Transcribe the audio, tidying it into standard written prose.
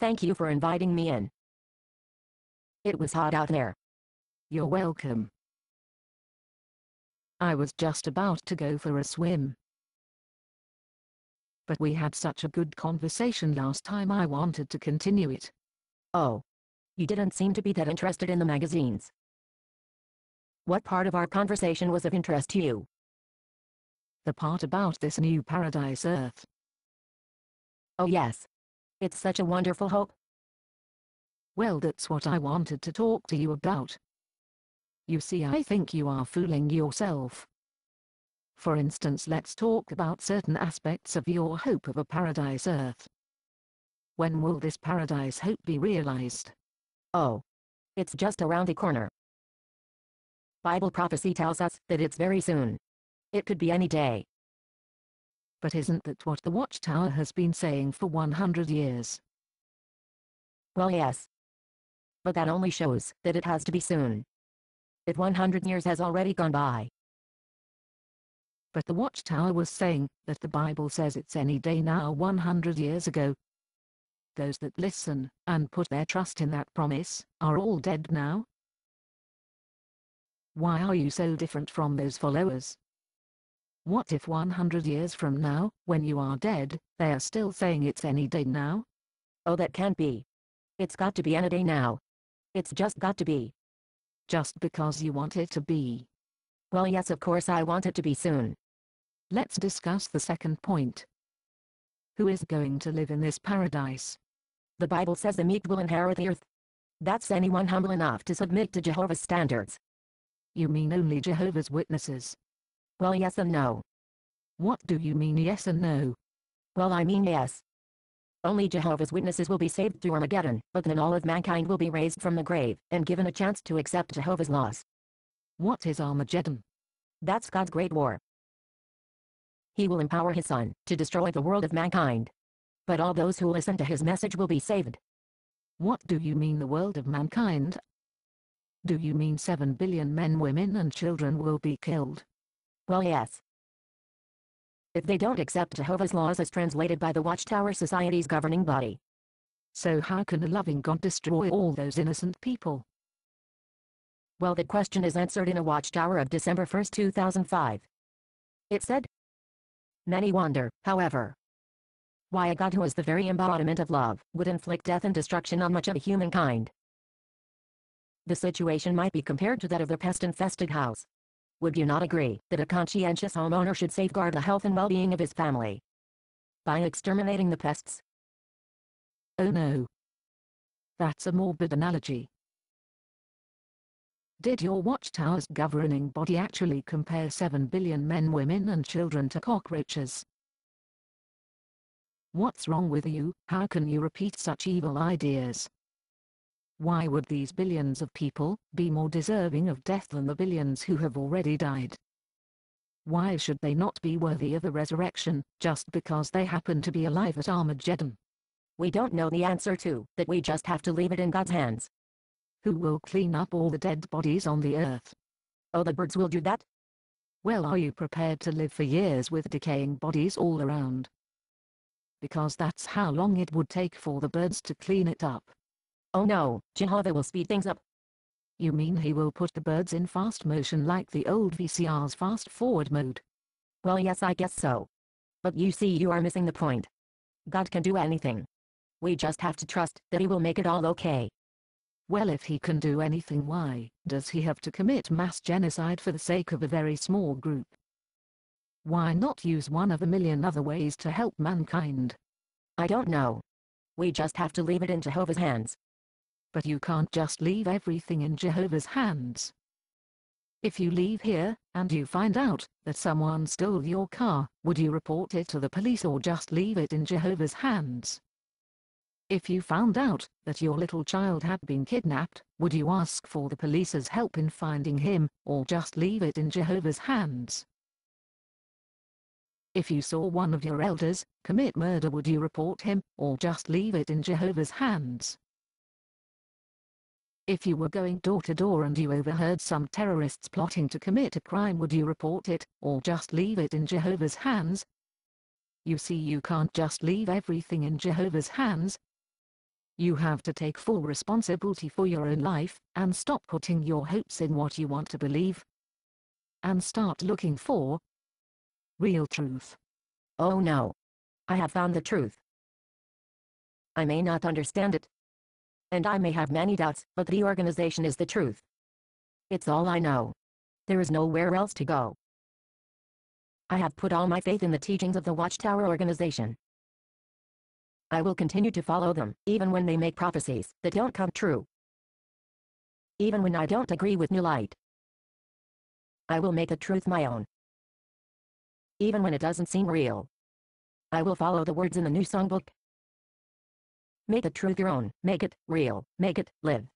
Thank you for inviting me in. It was hot out there. You're welcome. I was just about to go for a swim. But we had such a good conversation last time, I wanted to continue it. Oh. You didn't seem to be that interested in the magazines. What part of our conversation was of interest to you? The part about this new paradise Earth. Oh yes. It's such a wonderful hope. Well, that's what I wanted to talk to you about. You see, I think you are fooling yourself. For instance, let's talk about certain aspects of your hope of a paradise Earth. When will this paradise hope be realized? Oh. It's just around the corner. Bible prophecy tells us that it's very soon. It could be any day. But isn't that what the Watchtower has been saying for 100 years? Well, yes. But that only shows that it has to be soon. If 100 years has already gone by. But the Watchtower was saying that the Bible says it's any day now 100 years ago. Those that listen and put their trust in that promise are all dead now. Why are you so different from those followers? What if 100 years from now, when you are dead, they are still saying it's any day now? Oh, that can't be. It's got to be any day now. It's just got to be. Just because you want it to be. Well, yes, of course I want it to be soon. Let's discuss the second point. Who is going to live in this paradise? The Bible says the meek will inherit the earth. That's anyone humble enough to submit to Jehovah's standards. You mean only Jehovah's Witnesses? Well, yes and no. What do you mean yes and no? Well, I mean yes. Only Jehovah's Witnesses will be saved through Armageddon, but then all of mankind will be raised from the grave and given a chance to accept Jehovah's laws. What is Armageddon? That's God's great war. He will empower his Son to destroy the world of mankind. But all those who listen to his message will be saved. What do you mean the world of mankind? Do you mean 7 billion men, women and children will be killed? Well, yes. If they don't accept Jehovah's laws as translated by the Watchtower Society's governing body. So how can a loving God destroy all those innocent people? Well, the question is answered in a Watchtower of December 1, 2005. It said, "Many wonder, however, why a God who is the very embodiment of love would inflict death and destruction on much of humankind. The situation might be compared to that of the pest-infested house. Would you not agree that a conscientious homeowner should safeguard the health and well-being of his family by exterminating the pests?" Oh no. That's a morbid analogy. Did your Watchtower's governing body actually compare 7 billion men, women and children to cockroaches? What's wrong with you? How can you repeat such evil ideas? Why would these billions of people be more deserving of death than the billions who have already died? Why should they not be worthy of the resurrection, just because they happen to be alive at Armageddon? We don't know the answer to that. We just have to leave it in God's hands. Who will clean up all the dead bodies on the earth? Oh, the birds will do that? Well, are you prepared to live for years with decaying bodies all around? Because that's how long it would take for the birds to clean it up. Oh no, Jehovah will speed things up. You mean he will put the birds in fast motion like the old VCR's fast forward mode? Well, yes, I guess so. But you see, you are missing the point. God can do anything. We just have to trust that he will make it all okay. Well, if he can do anything, why does he have to commit mass genocide for the sake of a very small group? Why not use one of a million other ways to help mankind? I don't know. We just have to leave it in Jehovah's hands. But you can't just leave everything in Jehovah's hands. If you leave here, and you find out that someone stole your car, would you report it to the police or just leave it in Jehovah's hands? If you found out that your little child had been kidnapped, would you ask for the police's help in finding him, or just leave it in Jehovah's hands? If you saw one of your elders commit murder, would you report him, or just leave it in Jehovah's hands? If you were going door to door and you overheard some terrorists plotting to commit a crime, would you report it, or just leave it in Jehovah's hands? You see, you can't just leave everything in Jehovah's hands. You have to take full responsibility for your own life, and stop putting your hopes in what you want to believe. And start looking for real truth. Oh no. I have found the truth. I may not understand it. And I may have many doubts, but the organization is the truth. It's all I know. There is nowhere else to go. I have put all my faith in the teachings of the Watchtower organization. I will continue to follow them, even when they make prophecies that don't come true. Even when I don't agree with New Light. I will make the truth my own. Even when it doesn't seem real. I will follow the words in the new songbook. Make the truth your own, make it real, make it live.